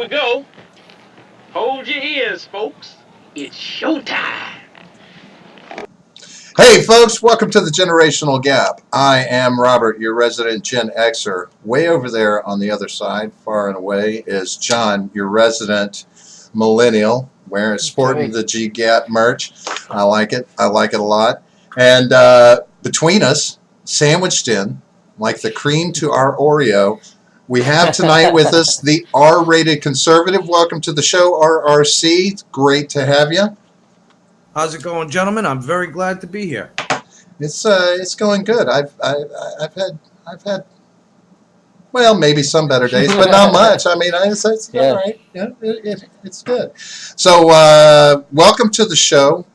we go. Hold your ears, folks. It's showtime. Hey, folks, welcome to the Generational Gap. I am Robert, your resident Gen Xer. Way over there on the other side, far and away, is John, your resident millennial, sporting the G Gap merch. I like it. I like it a lot. And between us, sandwiched in, like the cream to our Oreo, we have tonight with us the R-rated conservative. Welcome to the show, RRC. Great to have you. How's it going, gentlemen? I'm very glad to be here. It's going good. I've had well, maybe some better days, but not much. I mean, it's all right. Yeah, it's good. So welcome to the show.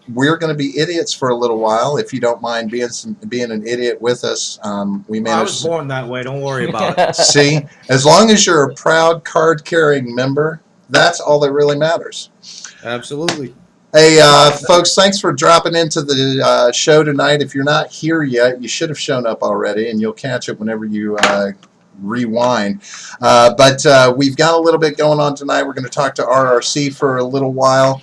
We're going to be idiots for a little while. If you don't mind being an idiot with us, we managed. I was born that way. Don't worry about it. See, as long as you're a proud card-carrying member, that's all that really matters. Absolutely. Hey, folks, thanks for dropping into the show tonight. If you're not here yet, you should have shown up already, and you'll catch it whenever you rewind. But we've got a little bit going on tonight. We're going to talk to RRC for a little while.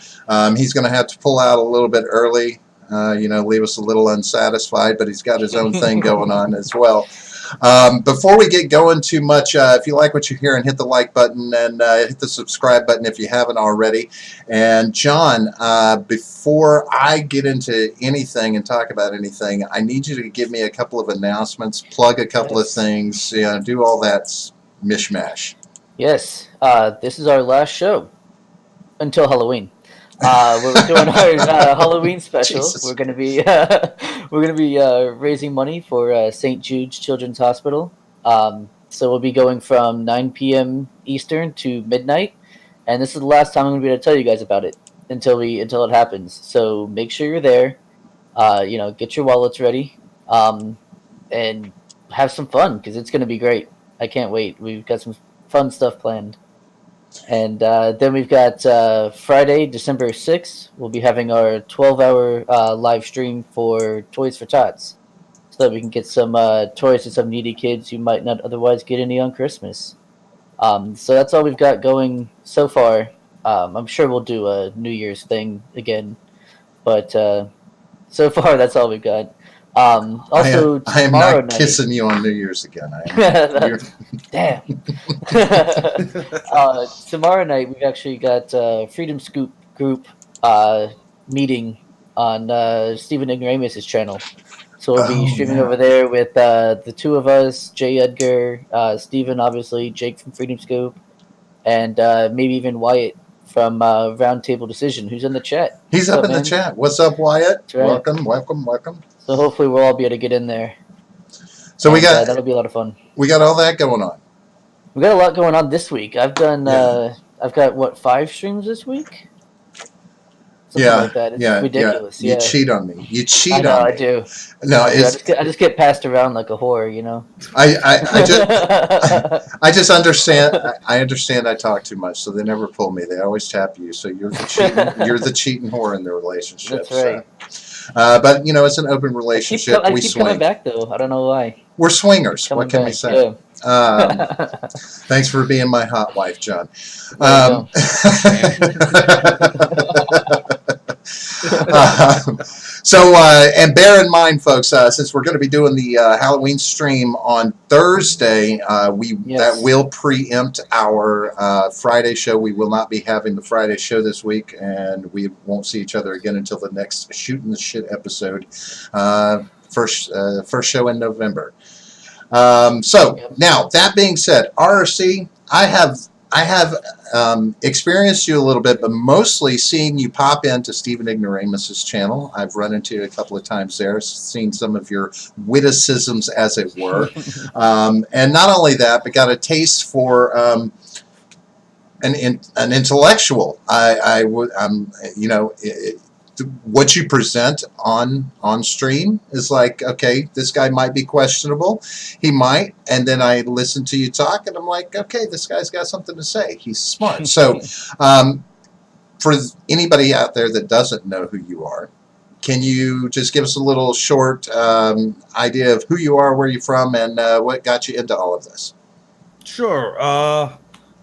He's going to have to pull out a little bit early, leave us a little unsatisfied, but he's got his own thing going on as well. Before we get going too much, if you like what you hear, and hit the like button and hit the subscribe button if you haven't already. And John, before I get into anything and talk about anything, I need you to give me a couple of announcements, plug a couple of things, do all that mishmash. Yes, this is our last show until Halloween. We're doing our Halloween special. Jesus. We're gonna be raising money for St. Jude's Children's Hospital. So we'll be going from 9 p.m. Eastern to midnight, and this is the last time I'm gonna be able to tell you guys about it until it happens. So make sure you're there. Get your wallets ready, and have some fun because it's gonna be great. I can't wait. We've got some fun stuff planned. And then we've got Friday, December 6th. We'll be having our 12-hour live stream for Toys for Tots, so that we can get some toys to some needy kids who might not otherwise get any on Christmas. So that's all we've got going so far. I'm sure we'll do a New Year's thing again, but so far that's all we've got. Also, I am tomorrow not night, kissing you on New Year's again. Damn. Tomorrow night we've actually got Freedom Scoop group meeting on Stephen Ignoramus' channel. So we'll be streaming over there with the two of us, Jay Edgar, Stephen, obviously, Jake from Freedom Scoop, and maybe even Wyatt from Roundtable Decision, who's in the chat. He's up in the chat. What's up, Wyatt? Right. Welcome. So hopefully we'll all be able to get in there. So that'll be a lot of fun. We got all that going on. We got a lot going on this week. I've got 5 streams this week? Something like that. It's ridiculous. You cheat on me. You cheat I know, on me. I do. No, I just get passed around like a whore, you know. I just understand. I understand. I talk too much, so they never pull me. They always tap you. So you're the cheating whore in the relationship. That's right. So. But it's an open relationship. I we keep swing. coming back though. I don't know why. We're swingers. What can we say? Yeah. Thanks for being my hot wife, John. And bear in mind, folks, since we're going to be doing the Halloween stream on Thursday, that will preempt our Friday show. We will not be having the Friday show this week, and we won't see each other again until the next Shootin' the Shit episode, first show in November. Now, that being said, RRC, I have experienced you a little bit, but mostly seeing you pop into Stephen Ignoramus' channel. I've run into you a couple of times there, seen some of your witticisms, as it were. And not only that, but got a taste for an intellectual. What you present on stream is like, okay, this guy might be questionable. He might. And then I listen to you talk, and I'm like, okay, this guy's got something to say. He's smart. So for anybody out there that doesn't know who you are, can you just give us a little short idea of who you are, where you're from, and what got you into all of this? Sure.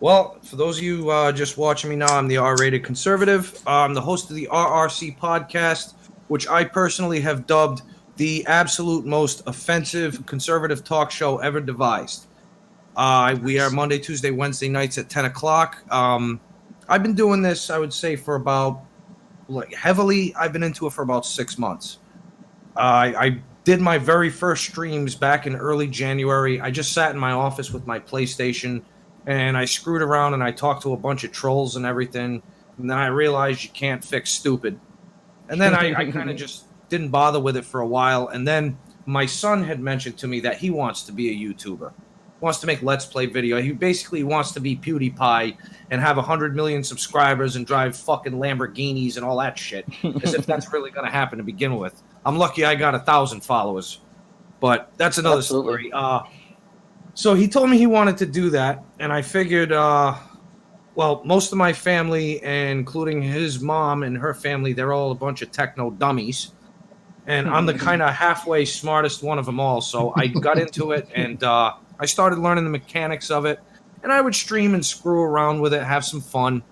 Well, for those of you just watching me now, I'm the R-rated conservative. I'm the host of the RRC podcast, which I personally have dubbed the absolute most offensive conservative talk show ever devised. We are Monday, Tuesday, Wednesday nights at 10 o'clock. I've been doing this, I would say, for about, I've been into it for about 6 months. I did my very first streams back in early January. I just sat in my office with my PlayStation, and I screwed around and I talked to a bunch of trolls and everything. And then I realized you can't fix stupid. And then I kind of just didn't bother with it for a while. And then my son had mentioned to me that he wants to be a YouTuber. Wants to make Let's Play video. He basically wants to be PewDiePie and have 100 million subscribers and drive fucking Lamborghinis and all that shit. As if that's really going to happen to begin with. I'm lucky I got 1,000 followers. But that's another story. So he told me he wanted to do that, and I figured, most of my family, including his mom and her family, they're all a bunch of techno dummies, and I'm the kind of halfway smartest one of them all, so I got into it, and I started learning the mechanics of it, and I would stream and screw around with it, have some fun,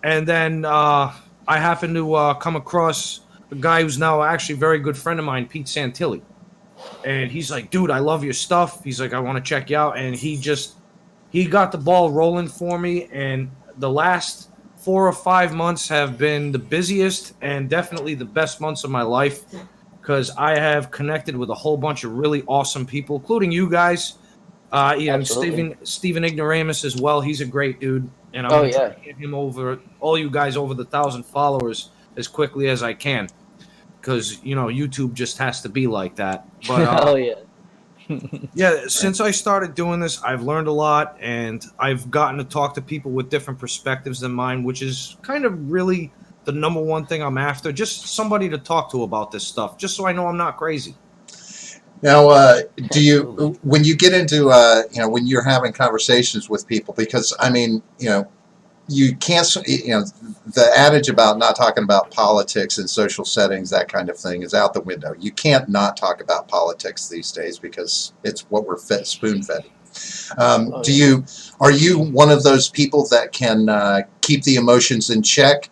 and then I happened to come across a guy who's now actually a very good friend of mine, Pete Santilli. And he's like, dude, I love your stuff. He's like, I want to check you out. And he got the ball rolling for me. And the last 4 or 5 months have been the busiest and definitely the best months of my life, because I have connected with a whole bunch of really awesome people, including you guys. And Steven Ignoramus as well. He's a great dude. And I'm going to get him over, all you guys over the 1,000 followers as quickly as I can. Because, YouTube just has to be like that. But, since I started doing this, I've learned a lot, and I've gotten to talk to people with different perspectives than mine, which is kind of really the number one thing I'm after. Just somebody to talk to about this stuff, just so I know I'm not crazy. Now, do you, when you get into, when you're having conversations with people, because, you can't, the adage about not talking about politics in social settings, that kind of thing, is out the window. You can't not talk about politics these days because it's what we're spoon-fed. Are you one of those people that can keep the emotions in check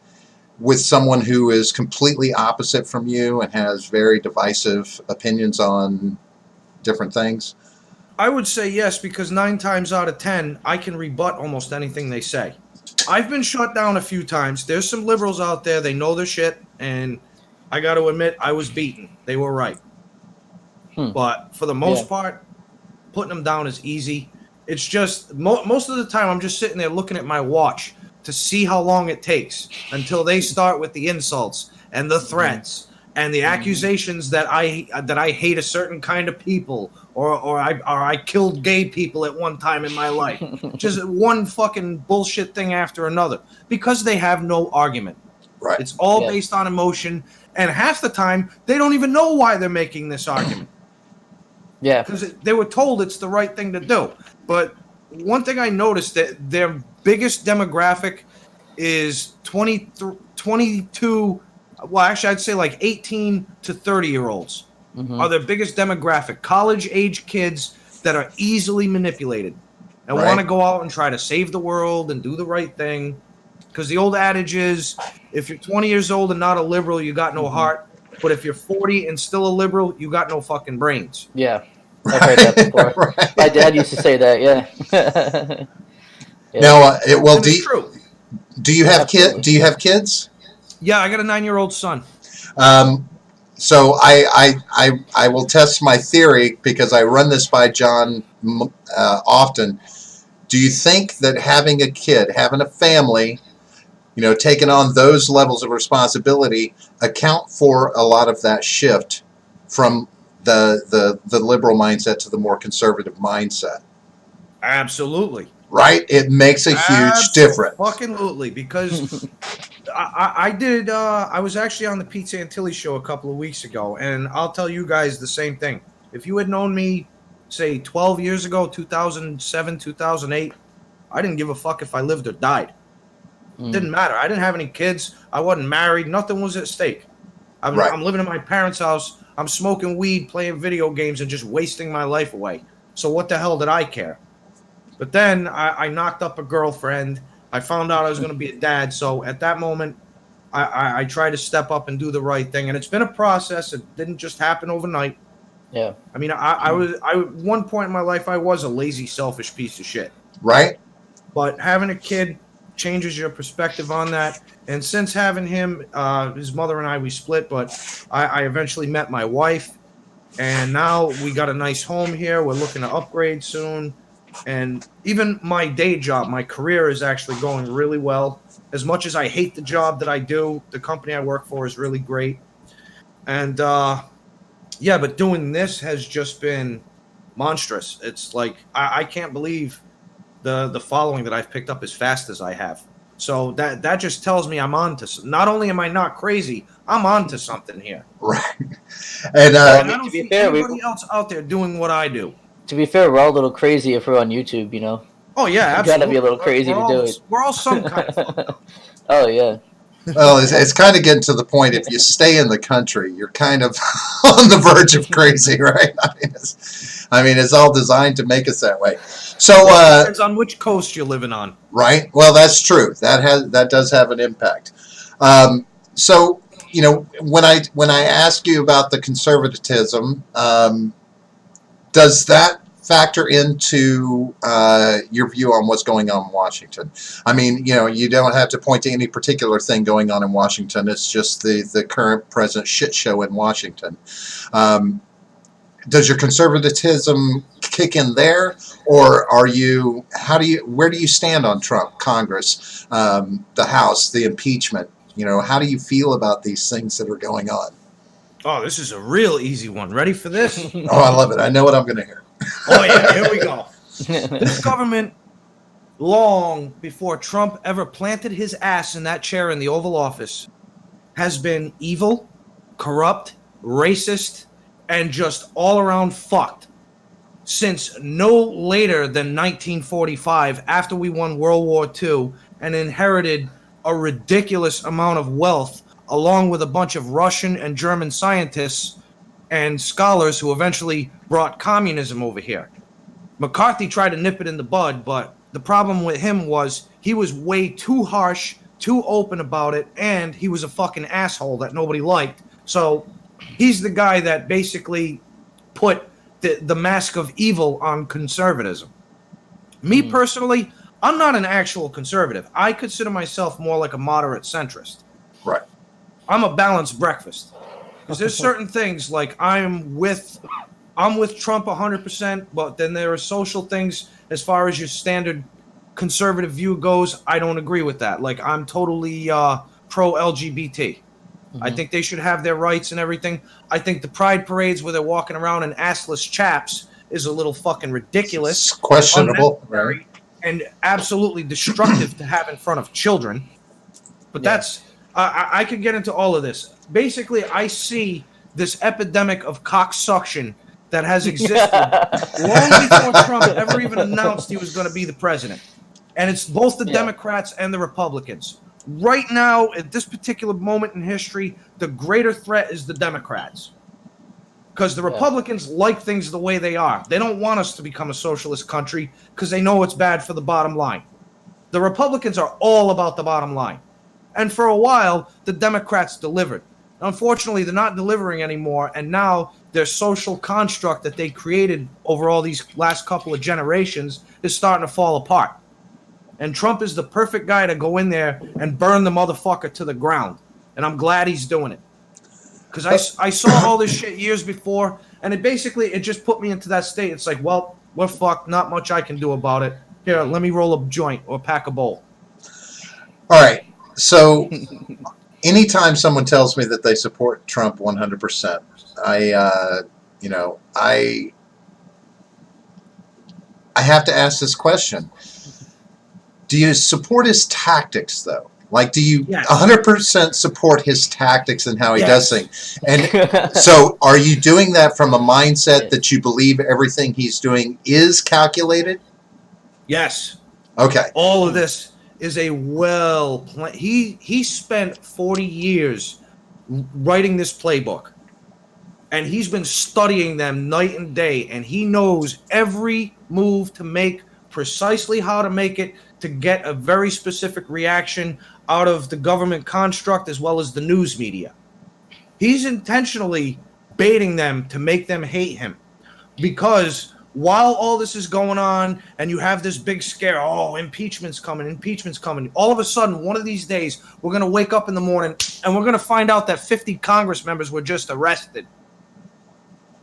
with someone who is completely opposite from you and has very divisive opinions on different things? I would say yes, because 9 times out of 10, I can rebut almost anything they say. I've been shut down a few times. There's some liberals out there. They know their shit, and I got to admit, I was beaten. They were right. But for the most part, putting them down is easy. It's just, most of the time, I'm just sitting there looking at my watch to see how long it takes until they start with the insults and the threats and the accusations that I hate a certain kind of people, or I killed gay people at one time in my life. Just one fucking bullshit thing after another, because they have no argument. Right. It's all based on emotion, and half the time they don't even know why they're making this argument. Because they were told it's the right thing to do. But one thing I noticed, that their biggest demographic is 22. Well, actually, I'd say like 18 to 30-year-olds are their biggest demographic. College-age kids that are easily manipulated and want to go out and try to save the world and do the right thing. Because the old adage is, if you're 20 years old and not a liberal, you got no heart. But if you're 40 and still a liberal, you got no fucking brains. Yeah, I've heard that before. My dad used to say that. Now, do you have Absolutely. Do you have kids? Yeah, I got a 9-year-old son. So I will test my theory, because I run this by John often. Do you think that having a kid, having a family, taking on those levels of responsibility, account for a lot of that shift from the liberal mindset to the more conservative mindset? Absolutely. Right? It makes a huge difference. Absolutely, because I was actually on the Pete Santilli show a couple of weeks ago, and I'll tell you guys the same thing. If you had known me, say, 12 years ago, 2007, 2008, I didn't give a fuck if I lived or died. It didn't matter. I didn't have any kids. I wasn't married. Nothing was at stake. I'm living in my parents' house. I'm smoking weed, playing video games, and just wasting my life away. So what the hell did I care? But then I knocked up a girlfriend. I found out I was going to be a dad. So at that moment, I tried to step up and do the right thing. And it's been a process. It didn't just happen overnight. Yeah. I mean, I was one point in my life, I was a lazy, selfish piece of shit. Right. But having a kid changes your perspective on that. And since having him, his mother and I, we split, but I eventually met my wife. And now we got a nice home here. We're looking to upgrade soon. And even my day job, my career is actually going really well. As much as I hate the job that I do, the company I work for is really great. And, yeah, but doing this has just been monstrous. It's like, I can't believe the following that I've picked up as fast as I have. So that just tells me I'm on to, not only am I not crazy, I'm on to something here. Right. And I don't see anybody else out there doing what I do. To be fair, we're all a little crazy if we're on YouTube, you know? Oh, yeah, absolutely. You gotta be a little crazy to do it. We're all some kind of fucked up. Oh, yeah. well, it's kind of getting to the point, if you stay in the country, you're kind of on the verge of crazy, right? I mean, it's all designed to make us that way. So depends on which coast you're living on. Right. Well, that's true. That does have an impact. So, you know, when I ask you about the conservatism, does that factor into your view on what's going on in Washington? I mean, you know, you don't have to point to any particular thing going on in Washington. It's just the current present shit show in Washington. Does your conservatism kick in there, or where do you stand on Trump, Congress, the House, the impeachment? You know, how do you feel about these things that are going on? Oh, this is a real easy one. Ready for this? Oh, I love it. I know what I'm going to hear. Oh, yeah, here we go. This government, long before Trump ever planted his ass in that chair in the Oval Office, has been evil, corrupt, racist, and just all around fucked since no later than 1945, after we won World War II and inherited a ridiculous amount of wealth, along with a bunch of Russian and German scientists and scholars who eventually brought communism over here. McCarthy tried to nip it in the bud, but the problem with him was he was way too harsh, too open about it, and he was a fucking asshole that nobody liked. So he's the guy that basically put the mask of evil on conservatism. Me personally, I'm not an actual conservative. I consider myself more like a moderate centrist. Right. I'm a balanced breakfast. Because there's certain things like I'm with Trump 100%, but then there are social things as far as your standard conservative view goes. I don't agree with that. Like, I'm totally pro LGBT. I think they should have their rights and everything. I think the pride parades where they're walking around in assless chaps is a little fucking ridiculous. It's questionable, right? And absolutely destructive to have in front of children. But that's, I could get into all of this. Basically, I see this epidemic of cocksuction that has existed long before Trump ever even announced he was going to be the president. And it's both the Democrats and the Republicans. Right now, at this particular moment in history, the greater threat is the Democrats. Because the Republicans like things the way they are. They don't want us to become a socialist country because they know it's bad for the bottom line. The Republicans are all about the bottom line. And for a while, the Democrats delivered. Unfortunately, they're not delivering anymore, and now their social construct that they created over all these last couple of generations is starting to fall apart. And Trump is the perfect guy to go in there and burn the motherfucker to the ground. And I'm glad he's doing it. Because I saw all this shit years before, and it just put me into that state. It's like, well, we're fucked. Not much I can do about it. Here, let me roll a joint or pack a bowl. All right. So anytime someone tells me that they support Trump 100%, I have to ask this question. Do you support his tactics, though? Like, do you 100% support his tactics and how he does things? And so are you doing that from a mindset that you believe everything he's doing is calculated? Yes. Okay. All of this is a well-planned. He spent 40 years writing this playbook. And he's been studying them night and day. And he knows every move to make precisely how to make it to get a very specific reaction out of the government construct as well as the news media. He's intentionally baiting them to make them hate him, because while all this is going on and you have this big scare, oh, impeachment's coming, all of a sudden, one of these days, we're going to wake up in the morning and we're going to find out that 50 Congress members were just arrested.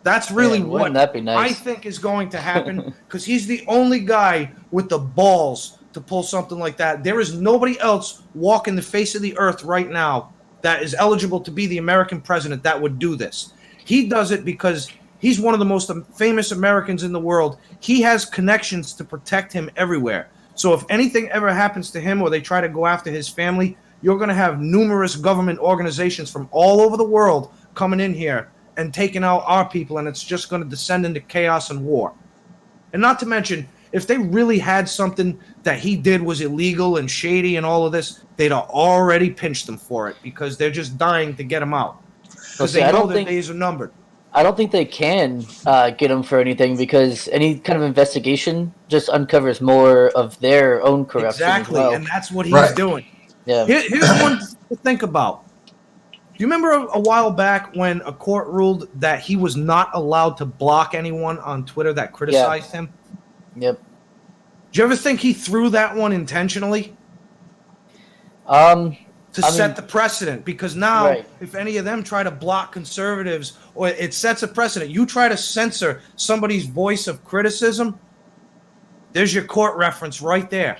That's really what that be nice? I think is going to happen, because he's the only guy with the balls to pull something like that. There is nobody else walking the face of the earth right now that is eligible to be the American president that would do this. He does it because he's one of the most famous Americans in the world. He has connections to protect him everywhere. So if anything ever happens to him or they try to go after his family, you're going to have numerous government organizations from all over the world coming in here and taking out our people, and it's just going to descend into chaos and war. And not to mention, if they really had something that he did was illegal and shady and all of this, they'd have already pinched him for it, because they're just dying to get him out. Because they know their days are numbered. I don't think they can get him for anything, because any kind of investigation just uncovers more of their own corruption. Exactly, as well. and that's what he's doing. Yeah. Here's one to think about. Do you remember a while back when a court ruled that he was not allowed to block anyone on Twitter that criticized him? Yep. Do you ever think he threw that one intentionally? To Set the precedent, because now if any of them try to block conservatives, or it sets a precedent, you try to censor somebody's voice of criticism, there's your court reference right there.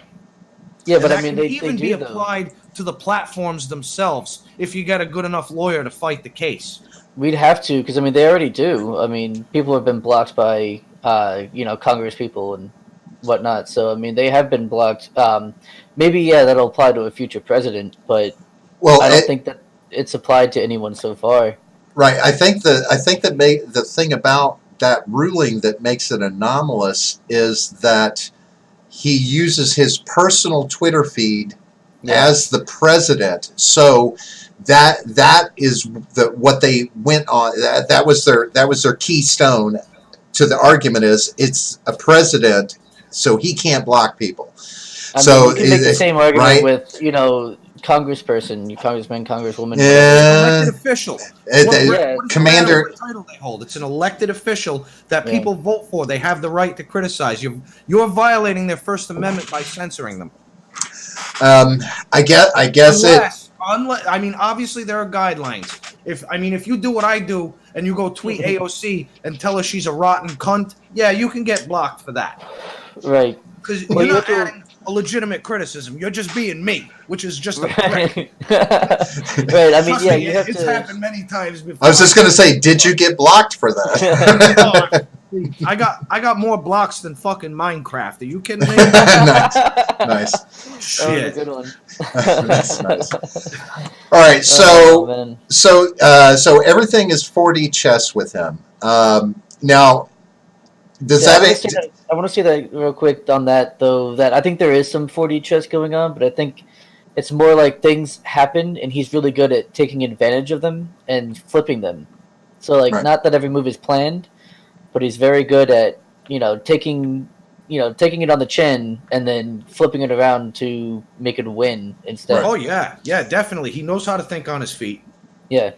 Yeah, but and I mean, they they even do be applied to the platforms themselves if you get a good enough lawyer to fight the case. We'd have to, because I mean, they already do. I mean, people have been blocked by Congress people and whatnot. So I mean, they have been blocked. Maybe that'll apply to a future president, but I don't think that it's applied to anyone so far. Right. I think the thing about that ruling that makes it anomalous is that he uses his personal Twitter feed as the president. So that is what they went on. That was their keystone to the argument, is it's a president, so he can't block people. I mean, you can make the same argument with congressperson, congressman, congresswoman. Elected official. Commander. What title they hold? It's an elected official that people vote for. They have the right to criticize. You're violating their First Amendment by censoring them. I guess unless, I mean, obviously there are guidelines. If you do what I do and you go tweet AOC and tell her she's a rotten cunt, you can get blocked for that. Right. Because you're not adding a legitimate criticism. You're just being me, which is just a prick. Right. I mean, you have it's happened many times before. I was just going to say, did you get blocked for that? I got more blocks than fucking Minecraft. Are you kidding me? Nice. Shit. Good one. That's nice. All right, so everything is 4D chess with him. Now, I want to say that real quick on that, though, that I think there is some 4D chess going on, but I think it's more like things happen and he's really good at taking advantage of them and flipping them. So, not that every move is planned, but he's very good at, taking it on the chin and then flipping it around to make it win instead. Oh, yeah, definitely. He knows how to think on his feet. Yeah.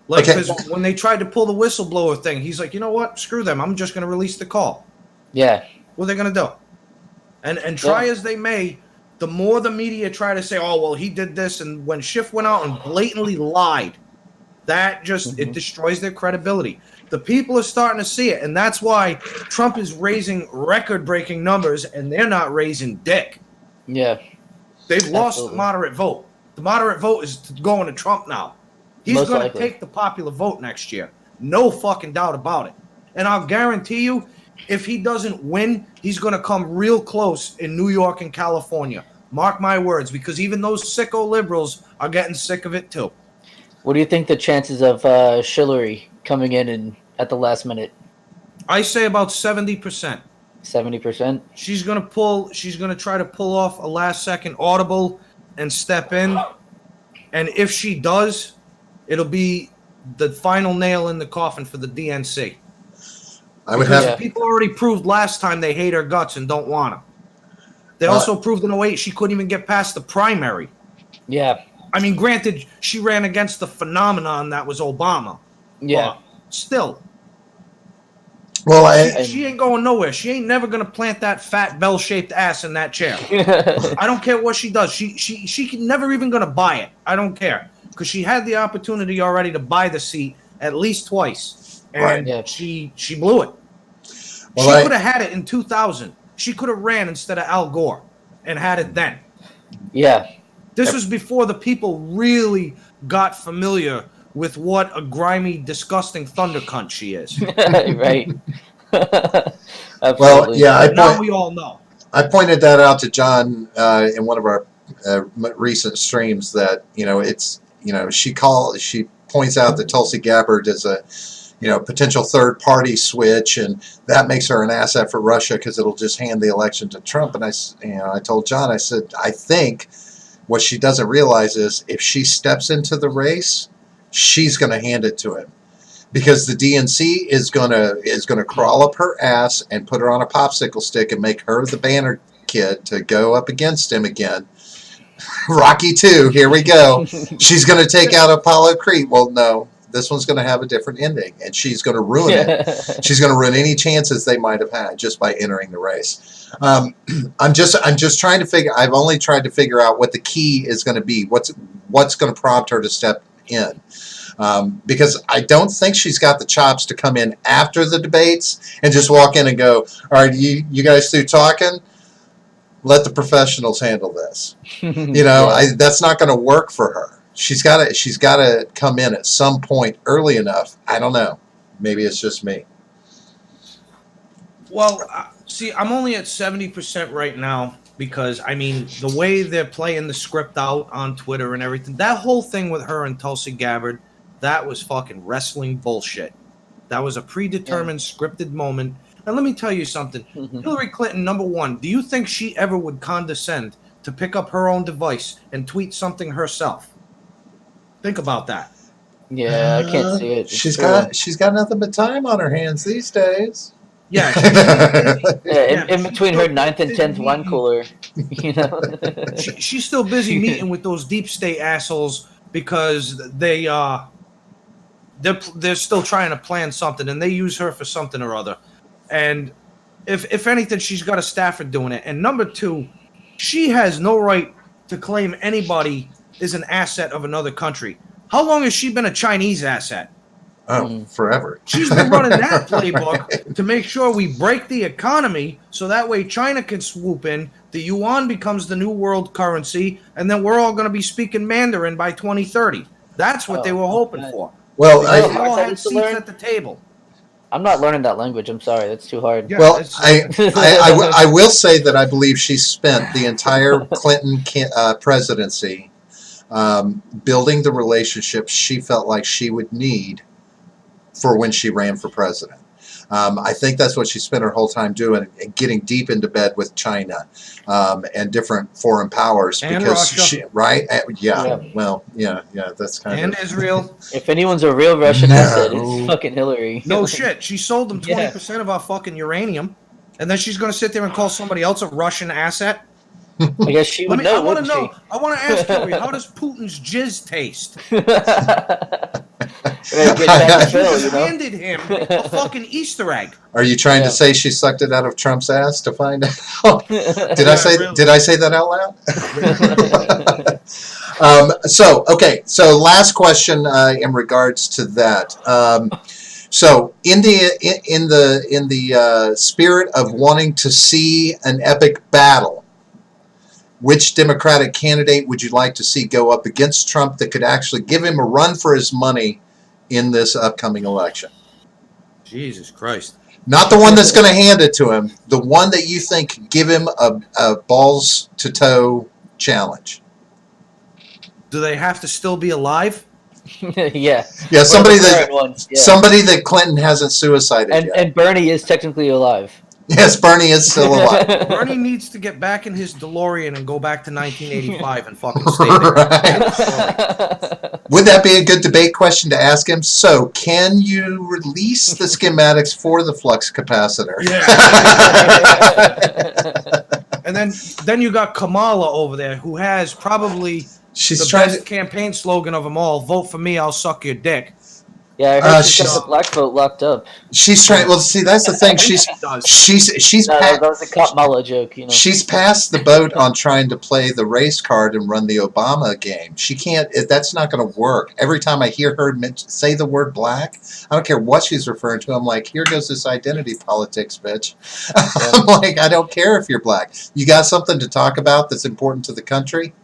Because when they tried to pull the whistleblower thing, he's like, you know what? Screw them. I'm just going to release the call. Yeah. What are they going to do? And try as they may, the more the media try to say, oh, well, he did this, and when Schiff went out and blatantly lied, that just, it destroys their credibility. The people are starting to see it, and that's why Trump is raising record-breaking numbers, and they're not raising dick. Yeah. They've lost the moderate vote. The moderate vote is going to Trump now. He's going to take the popular vote next year. No fucking doubt about it. And I'll guarantee you, if he doesn't win, he's going to come real close in New York and California. Mark my words, because even those sicko liberals are getting sick of it too. What do you think the chances of Hillary coming in at the last minute? I say about 70%. 70%? She's going to try to pull off a last second audible and step in. And if she does, it'll be the final nail in the coffin for the DNC. People already proved last time they hate her guts and don't want her. They also proved in 08 she couldn't even get past the primary. Yeah. I mean, granted, she ran against the phenomenon that was Obama. Yeah. But still. Well, she ain't going nowhere. She ain't never going to plant that fat bell-shaped ass in that chair. I don't care what she does. She never even going to buy it. I don't care. Because she had the opportunity already to buy the seat at least twice. And she blew it. Well, she could have had it in 2000. She could have ran instead of Al Gore and had it then. Yeah. This was before the people really got familiar with what a grimy, disgusting thunder cunt she is. Right. Well, yeah. Now we all know. I pointed that out to John in one of our recent streams that, it's, she points out that Tulsi Gabbard is a, potential third-party switch, and that makes her an asset for Russia because it'll just hand the election to Trump. And I told John, I said, I think what she doesn't realize is if she steps into the race, she's going to hand it to him, because the DNC is going to crawl up her ass and put her on a popsicle stick and make her the banner kid to go up against him again. Rocky 2, here we go. She's going to take out Apollo Creed. Well, no, this one's going to have a different ending, and she's going to ruin it. She's going to ruin any chances they might have had just by entering the race. I'm just trying to figure. I've only tried to figure out what the key is going to be. What's going to prompt her to step in. Because I don't think she's got the chops to come in after the debates and just walk in and go, all right, you guys through talking? Let the professionals handle this. That's not going to work for her. She's got to come in at some point early enough. I don't know. Maybe it's just me. Well, see, I'm only at 70% right now because, I mean, the way they're playing the script out on Twitter and everything, that whole thing with her and Tulsi Gabbard, that was fucking wrestling bullshit. That was a predetermined, scripted moment. And let me tell you something. Hillary Clinton, number one, do you think she ever would condescend to pick up her own device and tweet something herself? Think about that. Yeah, I can't see it. She's got nothing but time on her hands these days. Yeah. In between her 9th and 10th wine cooler, she's still busy meeting with those deep state assholes because they're still trying to plan something, and they use her for something or other. And if anything, she's got a staffer doing it. And number two, she has no right to claim anybody is an asset of another country. How long has she been a Chinese asset? Oh, forever. She's been running that playbook to make sure we break the economy so that way China can swoop in, the yuan becomes the new world currency, and then we're all going to be speaking Mandarin by 2030. That's what they were hoping for. Well, they all had seats at the table. I'm not learning that language. I'm sorry. That's too hard. Yeah, well, I will say that I believe she spent the entire Clinton presidency building the relationship she felt like she would need for when she ran for president. I think that's what she spent her whole time doing, getting deep into bed with China and different foreign powers. And because Russia. Right? Yeah. Well, yeah, that's kind and of... Israel. If anyone's a real Russian asset, it's fucking Hillary. No shit. She sold them 20% of our fucking uranium, and then she's going to sit there and call somebody else a Russian asset? I guess she would know, I want to wouldn't know. she? I want to ask Hillary, how does Putin's jizz taste? Phil, Handed him a fucking Easter egg. Are you trying to say she sucked it out of Trump's ass to find out? Did I say that out loud? So last question in regards to that. So in the spirit of wanting to see an epic battle, which Democratic candidate would you like to see go up against Trump that could actually give him a run for his money in this upcoming election? Jesus Christ. Not the one that's going to hand it to him, the one that you think give him a balls to toe challenge. Do they have to still be alive? Yeah, somebody that Clinton hasn't suicided yet. And Bernie is technically alive. Yes, Bernie is still alive. Bernie needs to get back in his DeLorean and go back to 1985 and fucking stay there. Right. Would that be a good debate question to ask him? So, can you release the schematics for the flux capacitor? Yeah. And then you got Kamala over there, who has probably She's the trying best campaign slogan of them all: "Vote for me, I'll suck your dick." Yeah, I heard she's got the black vote locked up. She's trying. Well, see, that's the thing. She's No, that was a Kamala joke, you know. She's passed the boat on trying to play the race card and run the Obama game. She can't. That's not going to work. Every time I hear her say the word black, I don't care what she's referring to. I'm like, here goes this identity politics, bitch. Yeah. I'm like, I don't care if you're black. You got something to talk about that's important to the country?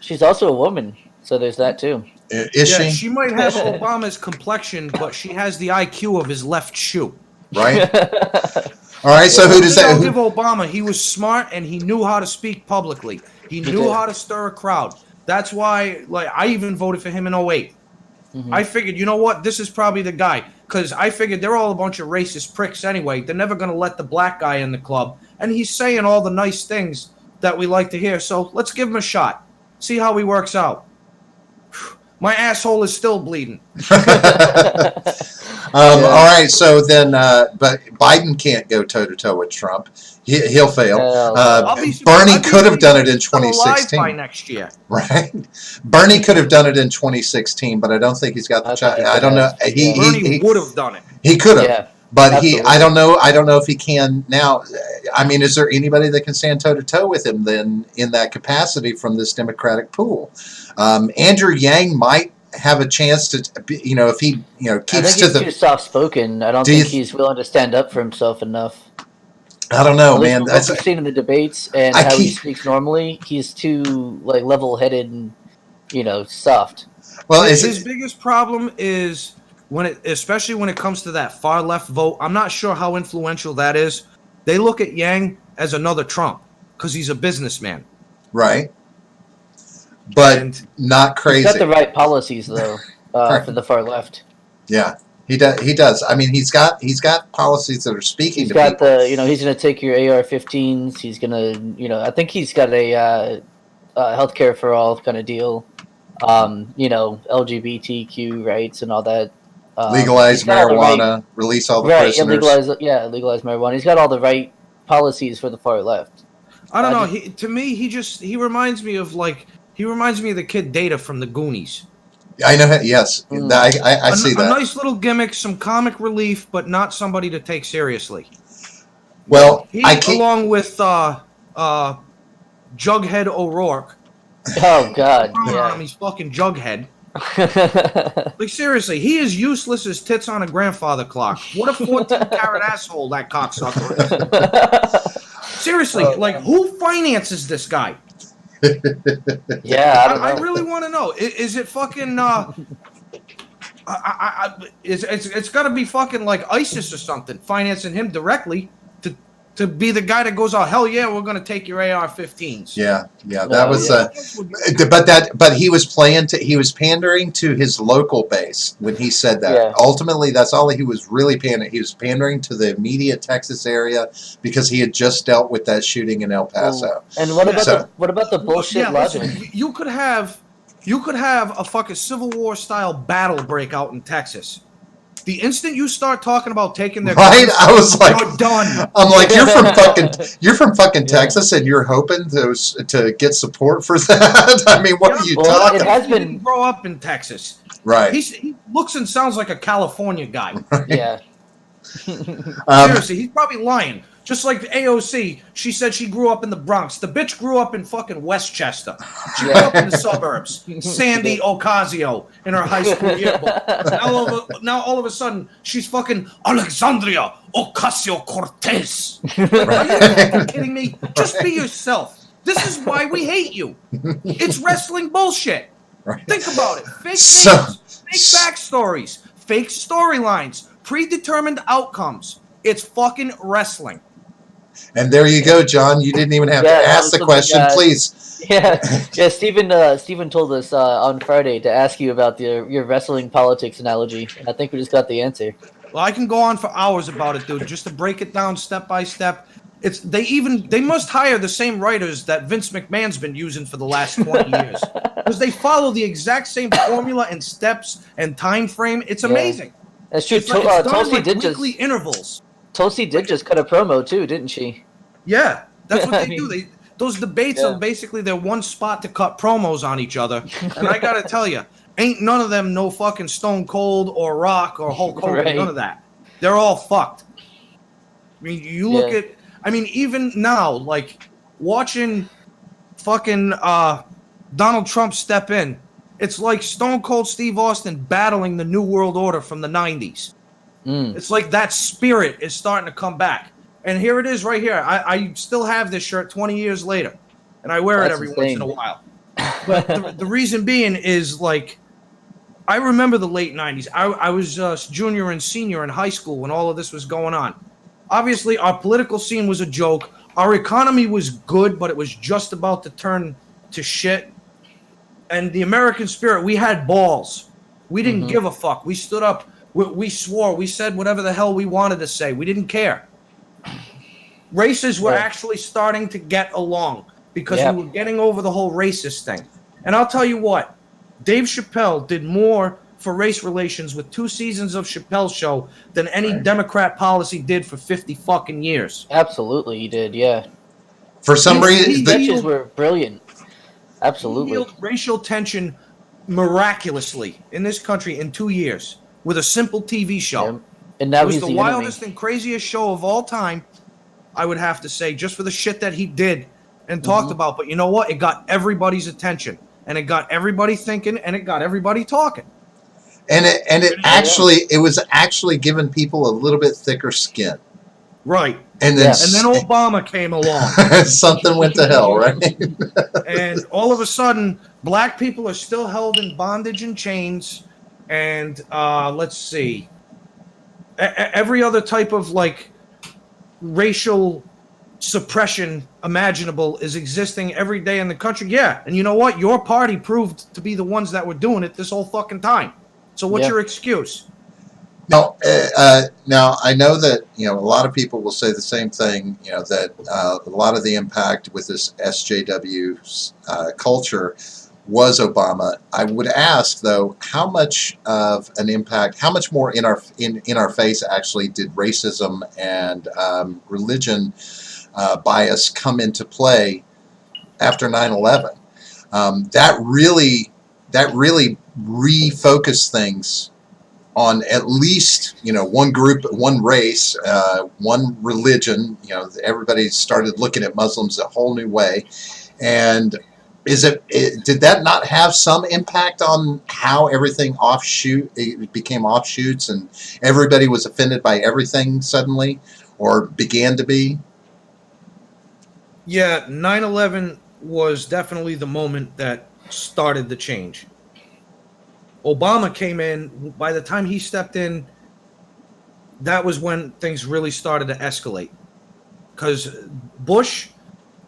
She's also a woman, so there's that too. Is she? She might have Obama's complexion, but she has the IQ of his left shoe. Right. All right. So who does that? I'll give Obama. He was smart and he knew how to speak publicly. He knew how to stir a crowd. That's why, like, I even voted for him in 08. Mm-hmm. I figured, you know what? This is probably the guy. Because I figured they're all a bunch of racist pricks anyway. They're never going to let the black guy in the club. And he's saying all the nice things that we like to hear. So let's give him a shot. See how he works out. My asshole is still bleeding. All right, so then, but Biden can't go toe-to-toe with Trump. He'll fail. Bernie could have done it in 2016. By next year. Right? Bernie could have done it in 2016, but I don't think he's got the I don't know. Bernie would have done it. He could have. Yeah, but absolutely. I don't know if he can now. I mean, is there anybody that can stand toe-to-toe with him then in that capacity from this Democratic pool? Andrew Yang might have a chance to, if he, keeps I think he's too soft-spoken. I don't think he's willing to stand up for himself enough. I don't know, man. That's what we've seen in the debates and how he speaks normally. He's too level-headed and soft. Well, his biggest problem is especially when it comes to that far left vote. I'm not sure how influential that is. They look at Yang as another Trump because he's a businessman, right? But not crazy. He's got the right policies though for the far left. Yeah, he does. I mean, he's got policies that are speaking. He's got people. He's going to take your AR-15s. He's going to, I think he's got a healthcare for all kind of deal. LGBTQ rights and all that. Legalize marijuana, release all the prisoners. Legalize marijuana. He's got all the right policies for the far left. I don't know. To me, he reminds me of the kid Data from the Goonies. I know. Yes, I see that. A nice little gimmick, some comic relief, but not somebody to take seriously. Well, along with Jughead O'Rourke. Oh God! Yeah, he's fucking Jughead. Like seriously, he is useless as tits on a grandfather clock. What a 14-carat asshole that cocksucker is. Seriously, who finances this guy? Yeah, I don't know. I really want to know. Is it fucking? It's got to be fucking like ISIS or something financing him directly to be the guy that goes, oh hell yeah, we're gonna take your AR-15s. Yeah, that was. But he was he was pandering to his local base when he said that. Yeah. Ultimately, that's all he was really pandering. He was pandering to the immediate Texas area because he had just dealt with that shooting in El Paso. And what about the bullshit logic? Listen, you could have a fucking Civil War style battle break out in Texas. The instant you start talking about taking their guns, I was like, you're done. I'm like, you're from fucking Texas, and you're hoping to get support for that. I mean, what are you talking? It has he been didn't grow up in Texas, right? He looks and sounds like a California guy. Right. Yeah. Seriously, he's probably lying. Just like the AOC, she said she grew up in the Bronx. The bitch grew up in fucking Westchester. She grew up in the suburbs. Sandy Ocasio in her high school yearbook. Now all of a sudden, she's fucking Alexandria Ocasio-Cortez. Are you fucking kidding me? Just be yourself. This is why we hate you. It's wrestling bullshit. Right. Think about it. Fake names, fake backstories, fake storylines, predetermined outcomes. It's fucking wrestling. And there you go, John. You didn't even have to ask the question, please. Yeah. Stephen told us on Friday to ask you about your wrestling politics analogy. And I think we just got the answer. Well, I can go on for hours about it, dude. Just to break it down step by step. They must hire the same writers that Vince McMahon's been using for the last 20 years. Because they follow the exact same formula and steps and time frame. It's amazing. That's true. Tulsi did weekly intervals. Tulsi did just cut a promo too, didn't she? Yeah, that's what they do. Those debates are basically their one spot to cut promos on each other. And I gotta tell you, ain't none of them no fucking Stone Cold or Rock or Hulk Hogan. Right. None of that. They're all fucked. I mean, you look at. I mean, even now, like watching fucking Donald Trump step in, it's like Stone Cold Steve Austin battling the New World Order from the 90s. It's like that spirit is starting to come back. And here it is right here. I still have this shirt 20 years later, and I wear it every once in a while. But the reason being is, like, I remember the late 90s. I was junior and senior in high school when all of this was going on. Obviously, our political scene was a joke. Our economy was good, but it was just about to turn to shit. And the American spirit, we had balls. We didn't give a fuck. We stood up. We swore. We said whatever the hell we wanted to say. We didn't care. Races were actually starting to get along because we were getting over the whole racist thing. And I'll tell you what, Dave Chappelle did more for race relations with 2 seasons of Chappelle's Show than any Democrat policy did for 50 fucking years. Absolutely, he did, yeah. For some reason, His sketches were brilliant. Absolutely. He healed racial tension miraculously in this country in 2 years with a simple TV show. Yeah. And now it was he's the wildest and craziest show of all time, I would have to say, just for the shit that he did and talked about. But you know what? It got everybody's attention, and it got everybody thinking, and it got everybody talking. And it was actually giving people a little bit thicker skin. Right. And then Obama came along. Something went to hell, right? And all of a sudden, black people are still held in bondage and chains. And let's see. Every other type of, like, racial suppression imaginable is existing every day in the country. Yeah, and you know what? Your party proved to be the ones that were doing it this whole fucking time. So what's your excuse? No, now I know that, you know, a lot of people will say the same thing, you know, that a lot of the impact with this SJW culture was Obama. I would ask, though, how much of an impact, how much more in our face actually did racism and religion bias come into play after 9/11? That really refocused things on at least, you know, one group, one race, one religion. You know, everybody started looking at Muslims a whole new way. And did that not have some impact on how everything it became offshoots and everybody was offended by everything suddenly, or began to be? Yeah, 9/11 was definitely the moment that started the change. Obama came in. By the time he stepped in, that was when things really started to escalate. Because Bush,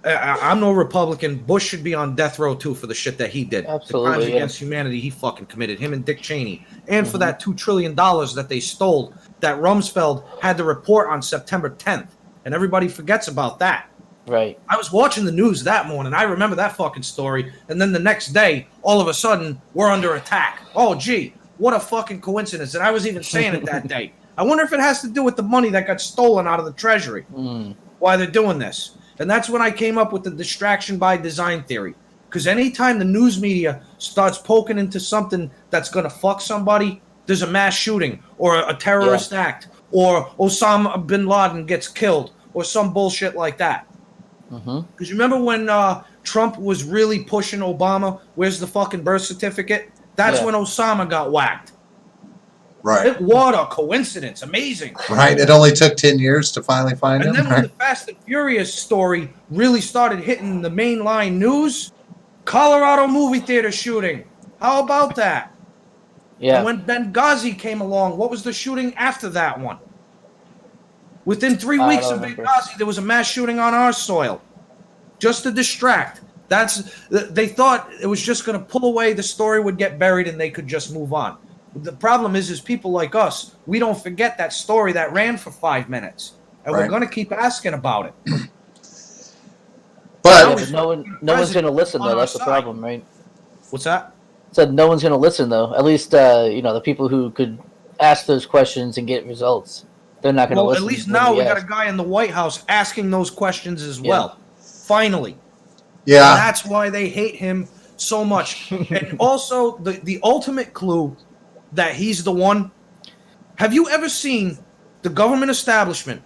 I'm no Republican. Bush should be on death row too for the shit that he did. Absolutely, the crimes against humanity he fucking committed. Him and Dick Cheney, and for that $2 trillion that they stole, that Rumsfeld had to report on September 10th, and everybody forgets about that. Right. I was watching the news that morning. I remember that fucking story. And then the next day, all of a sudden, we're under attack. Oh, gee, what a fucking coincidence. And I was even saying it that day. I wonder if it has to do with the money that got stolen out of the Treasury. Why they're doing this. And that's when I came up with the distraction by design theory. Because anytime the news media starts poking into something that's going to fuck somebody, there's a mass shooting or a terrorist act or Osama bin Laden gets killed or some bullshit like that. Because you remember when Trump was really pushing Obama, where's the fucking birth certificate? That's when Osama got whacked. Right. What a coincidence. Amazing. Right. It only took 10 years to finally find him. And then when the Fast and Furious story really started hitting the mainline news, Colorado movie theater shooting. How about that? Yeah. And when Benghazi came along, what was the shooting after that one? Within 3 weeks of Benghazi, there was a mass shooting on our soil, just to distract. They thought it was just going to pull away, the story would get buried, and they could just move on. The problem is people like us, we don't forget that story that ran for 5 minutes, and we're going to keep asking about it. But no one's going to listen, though. That's the problem, right? What's that? Said no one's going to listen, though. At least the people who could ask those questions and get results. They're not going to listen. Well, at least now we got a guy in the White House asking those questions as well. Finally. Yeah. And that's why they hate him so much. And also, the ultimate clue that he's the one. Have you ever seen the government establishment,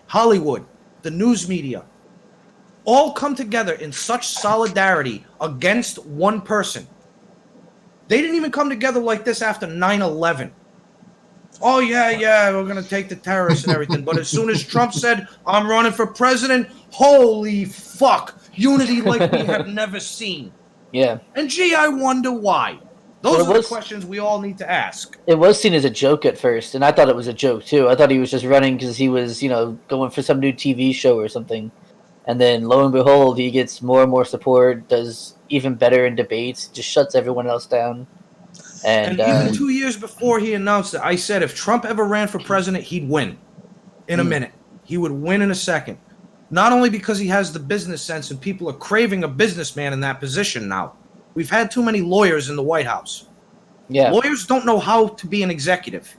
Hollywood, the news media, all come together in such solidarity against one person? They didn't even come together like this after 9/11. Oh, yeah, we're going to take the terrorists and everything. But as soon as Trump said, I'm running for president, holy fuck, unity like we have never seen. Yeah. And gee, I wonder why. Those are the questions we all need to ask. It was seen as a joke at first, and I thought it was a joke too. I thought he was just running because he was, going for some new TV show or something. And then, lo and behold, he gets more and more support, does even better in debates, just shuts everyone else down. And even 2 years before he announced it, I said if Trump ever ran for president, he'd win in a minute. He would win in a second. Not only because he has the business sense and people are craving a businessman in that position now. We've had too many lawyers in the White House. Yeah. Lawyers don't know how to be an executive.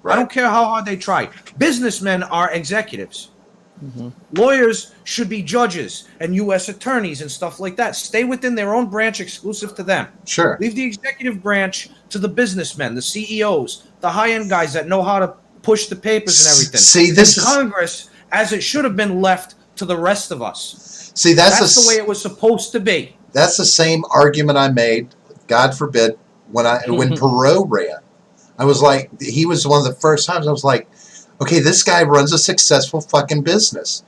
Right. I don't care how hard they try. Businessmen are executives. Mm-hmm. Lawyers should be judges and U.S. attorneys and stuff like that. Stay within their own branch exclusive to them. Sure. Leave the executive branch to the businessmen, the CEOs, the high-end guys that know how to push the papers and everything. See, this is Congress, as it should have been left to the rest of us. See, that's the way it was supposed to be. That's the same argument I made, God forbid, when Perot ran. I was like, he was one of the first times I was like, okay, this guy runs a successful fucking business.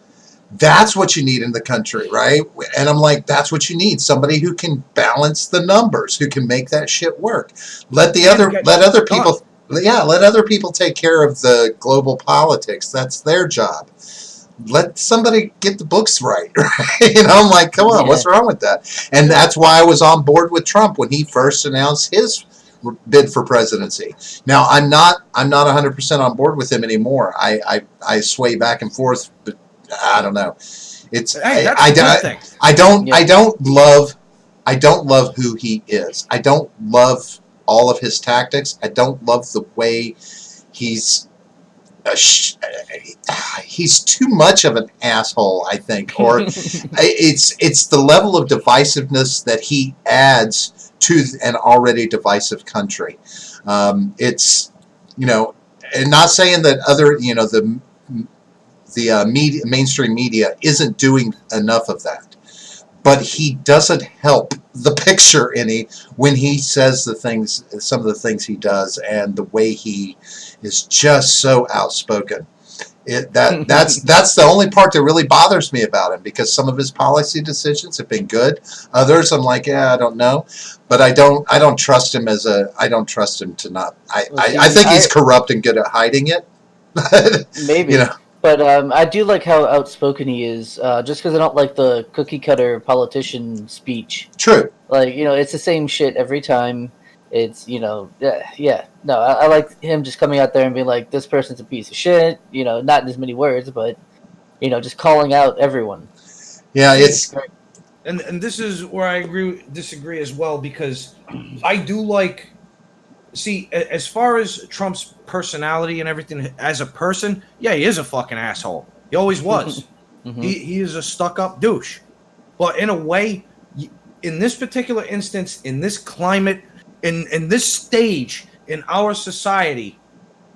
That's what you need in the country, right? And I'm like, that's what you need. Somebody who can balance the numbers, who can make that shit work. Let other people take care of the global politics. That's their job. Let somebody get the books right. I'm like, come on, what's wrong with that? And that's why I was on board with Trump when he first announced his bid for presidency. Now I'm not 100% on board with him anymore. I sway back and forth, but I don't know. I don't love who he is. I don't love all of his tactics. I don't love the way he's too much of an asshole, I think, or it's the level of divisiveness that he adds to an already divisive country. It's, and not saying that other, the media, mainstream media isn't doing enough of that, but he doesn't help the picture any when he says some of the things he does, and the way he is just so outspoken. That's the only part that really bothers me about him, because some of his policy decisions have been good. Others I'm like, I don't know, but I don't trust him I don't trust him to not. I think he's corrupt and good at hiding it. Maybe. But I do like how outspoken he is, just because I don't like the cookie-cutter politician speech. True. Like, it's the same shit every time. It's, No, I like him just coming out there and being like, this person's a piece of shit, not in as many words, but, just calling out everyone. Yeah, it's great. And this is where I disagree as well, because I do like... See, as far as Trump's personality and everything as a person, yeah, he is a fucking asshole. He always was. Mm-hmm. He is a stuck-up douche. But in a way, in this particular instance, in this climate, in this stage in our society,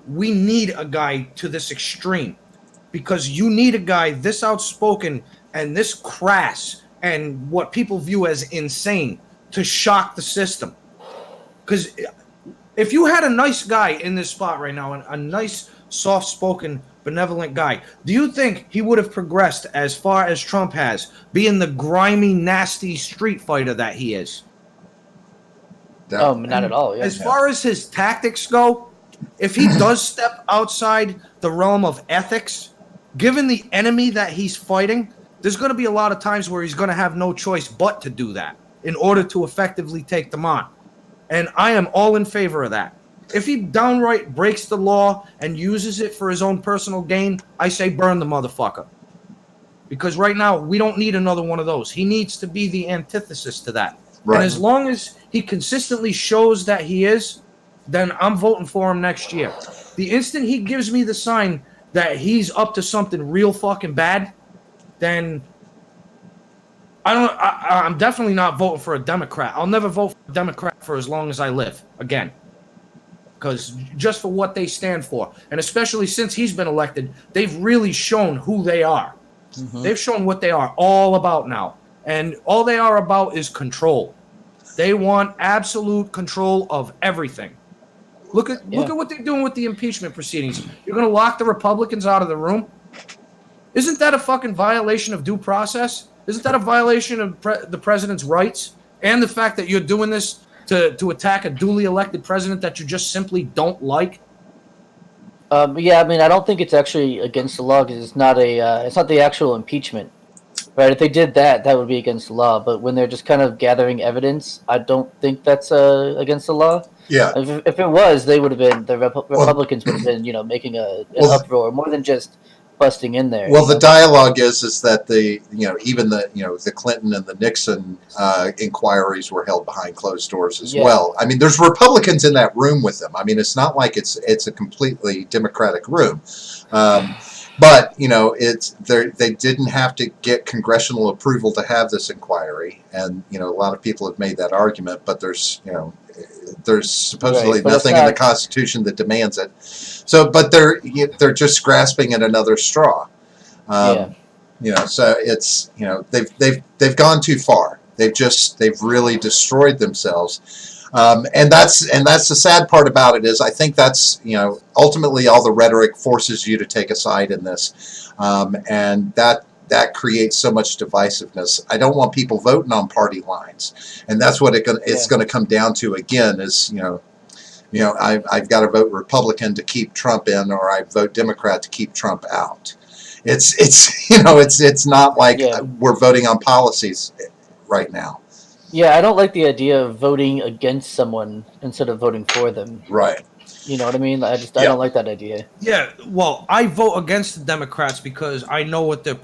we need a guy to this extreme. Because you need a guy this outspoken and this crass and what people view as insane to shock the system. Because... if you had a nice guy in this spot right now, a nice, soft-spoken, benevolent guy, do you think he would have progressed as far as Trump has, being the grimy, nasty street fighter that he is? Oh, not at all. Yeah. As far as his tactics go, if he does step outside the realm of ethics, given the enemy that he's fighting, there's going to be a lot of times where he's going to have no choice but to do that in order to effectively take them on. And I am all in favor of that. If he downright breaks the law and uses it for his own personal gain, I say burn the motherfucker. Because right now, we don't need another one of those. He needs to be the antithesis to that. Right. And as long as he consistently shows that he is, then I'm voting for him next year. The instant he gives me the sign that he's up to something real fucking bad, then I'm definitely not voting for a Democrat. I'll never vote for a Democrat for as long as I live again. Because just for what they stand for. And especially since he's been elected, they've really shown who they are. Mm-hmm. They've shown what they are all about now. And all they are about is control. They want absolute control of everything. Look at what they're doing with the impeachment proceedings. You're going to lock the Republicans out of the room? Isn't that a fucking violation of due process? Isn't that a violation of the president's rights? And the fact that you're doing this to attack a duly elected president that you just simply don't like? Yeah, I mean, I don't think it's actually against the law because it's not the actual impeachment, right? If they did that, that would be against the law. But when they're just kind of gathering evidence, I don't think that's against the law. Yeah. If it was, they would have been Republicans would have been making an uproar more than just busting in there. Well, the dialogue is that even the Clinton and the Nixon inquiries were held behind closed doors as well. I mean, there's Republicans in that room with them. I mean, it's not like it's a completely Democratic room, but they didn't have to get congressional approval to have this inquiry, and a lot of people have made that argument. But there's supposedly nothing in the Constitution that demands it. So, but they're just grasping at another straw. So it's they've gone too far. They've really destroyed themselves. And that's the sad part about it is I think that's ultimately all the rhetoric forces you to take a side in this, and that creates so much divisiveness. I don't want people voting on party lines, and that's what it's going to come down to again. Is I've got to vote Republican to keep Trump in, or I vote Democrat to keep Trump out. It's not like we're voting on policies right now. Yeah, I don't like the idea of voting against someone instead of voting for them. Right. You know what I mean? I don't like that idea. Yeah, well, I vote against the Democrats because I know what their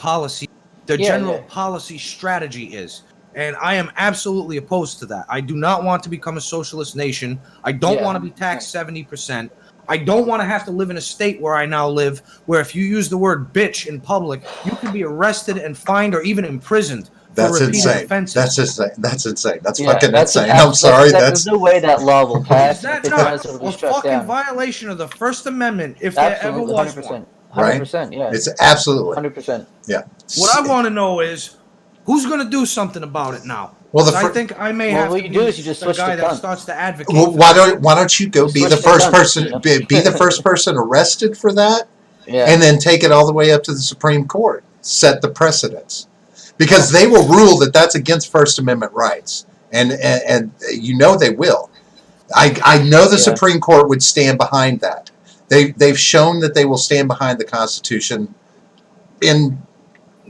general policy strategy is. And I am absolutely opposed to that. I do not want to become a socialist nation. I don't want to be taxed 70%. I don't want to have to live in a state where I now live, where if you use the word bitch in public, you can be arrested and fined or even imprisoned. That's insane. Offenses. That's insane. That's insane. That's fucking insane. I'm sorry. There's no way that law will pass. That's not a fucking violation of the First Amendment if there ever was 100%. one. 100%, yeah. It's absolutely 100%. Yeah. What I want to know is who's going to do something about it now. Well, I think I may have to be the guy that starts to advocate. Well, why don't you go be the first person? Be the first person arrested for that, and then take it all the way up to the Supreme Court. Set the precedents. Because they will rule that that's against First Amendment rights, and they will. I know the Supreme Court would stand behind that. They've shown that they will stand behind the Constitution in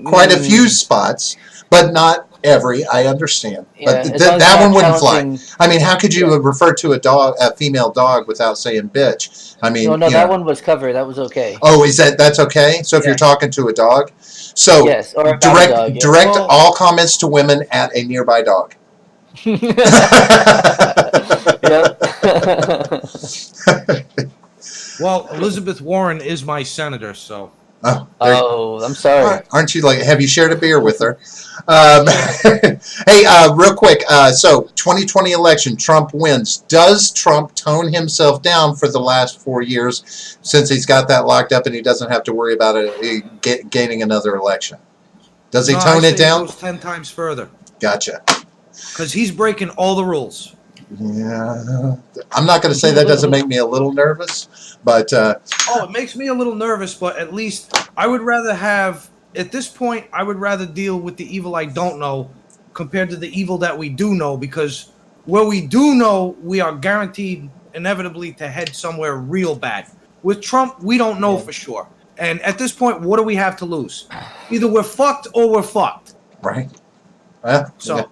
quite a few spots, but not every. I understand, but that one wouldn't fly. I mean, how could you refer to a female dog without saying bitch? I mean, no, that one was covered. That was okay. Oh, that's okay? So if you're talking to a dog, so yes, or a direct all comments to women at a nearby dog. Well, Elizabeth Warren is my senator, so. Oh, I'm sorry. Aren't you have you shared a beer with her? Hey, real quick. So 2020 election, Trump wins. Does Trump tone himself down for the last 4 years since he's got that locked up and he doesn't have to worry about it gaining another election? Does he tone it down? He goes 10 times further. Gotcha. Because he's breaking all the rules. Yeah, I'm not going to say that doesn't make me a little nervous, but it makes me a little nervous. But at least I would rather have at this point. I would rather deal with the evil I don't know compared to the evil that we do know. Because where we do know, we are guaranteed inevitably to head somewhere real bad. With Trump, we don't know for sure. And at this point, what do we have to lose? Either we're fucked or we're fucked. Right. Well, so. Yeah.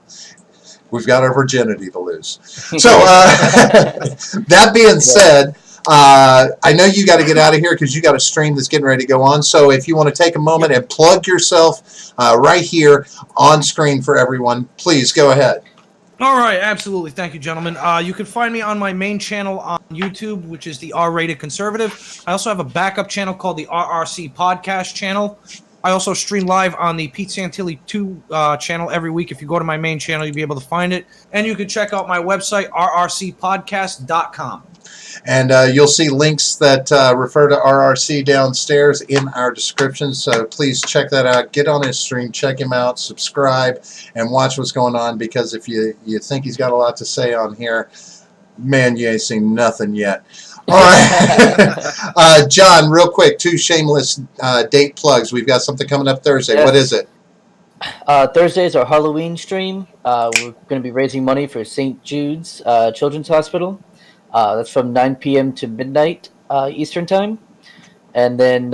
We've got our virginity to lose. So, that being said, I know you got to get out of here because you got a stream that's getting ready to go on. So, if you want to take a moment and plug yourself right here on screen for everyone, please go ahead. All right, absolutely. Thank you, gentlemen. You can find me on my main channel on YouTube, which is the R-Rated Conservative. I also have a backup channel called the RRC Podcast channel. I also stream live on the Pete Santilli 2 channel every week. If you go to my main channel, you'll be able to find it. And you can check out my website, rrcpodcast.com. And you'll see links that refer to RRC downstairs in our description. So please check that out. Get on his stream, check him out, subscribe, and watch what's going on. Because if you think he's got a lot to say on here, man, you ain't seen nothing yet. All right. John, real quick, 2 shameless date plugs. We've got something coming up Thursday. Yes. What is it? Thursday is our Halloween stream. We're going to be raising money for St. Jude's Children's Hospital. That's from 9 p.m. to midnight Eastern Time. And then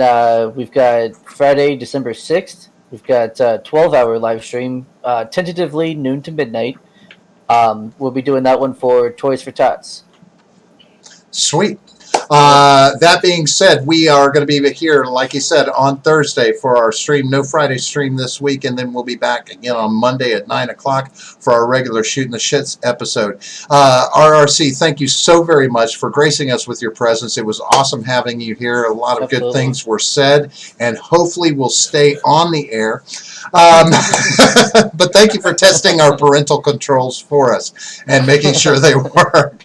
we've got Friday, December 6th. We've got a 12-hour live stream, tentatively noon to midnight. We'll be doing that one for Toys for Tots. Sweet. That being said, we are going to be here, like you said, on Thursday for our stream. No Friday stream this week, and then we'll be back again on Monday at 9 o'clock for our regular Shootin' the Shits episode. RRC, thank you so very much for gracing us with your presence. It was awesome having you here. A lot of good things were said, and hopefully we'll stay on the air. But thank you for testing our parental controls for us and making sure they work.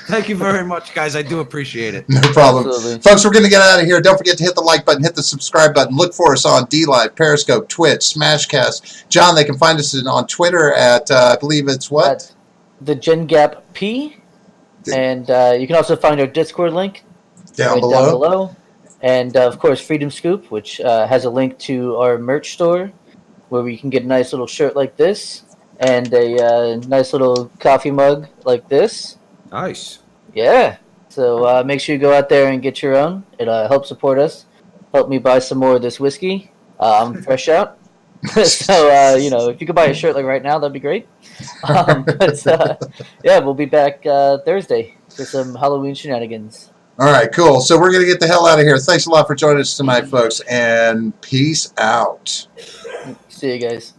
Thank you very much, guys. I do appreciate it. No problem. Absolutely. Folks, we're going to get out of here. Don't forget to hit the like button, hit the subscribe button. Look for us on DLive, Periscope, Twitch, Smashcast. John, they can find us on Twitter at, I believe it's what? At the Gen Gap P. And you can also find our Discord link Down down below. below. And, of course, Freedom Scoop, which has a link to our merch store where we can get a nice little shirt like this and a nice little coffee mug like this. Nice. Yeah. So make sure you go out there and get your own. It helps support us. Help me buy some more of this whiskey. I'm fresh out. So, if you could buy a shirt like right now, that'd be great. Yeah, we'll be back Thursday for some Halloween shenanigans. All right, cool. So we're going to get the hell out of here. Thanks a lot for joining us tonight, folks, and peace out. See you guys.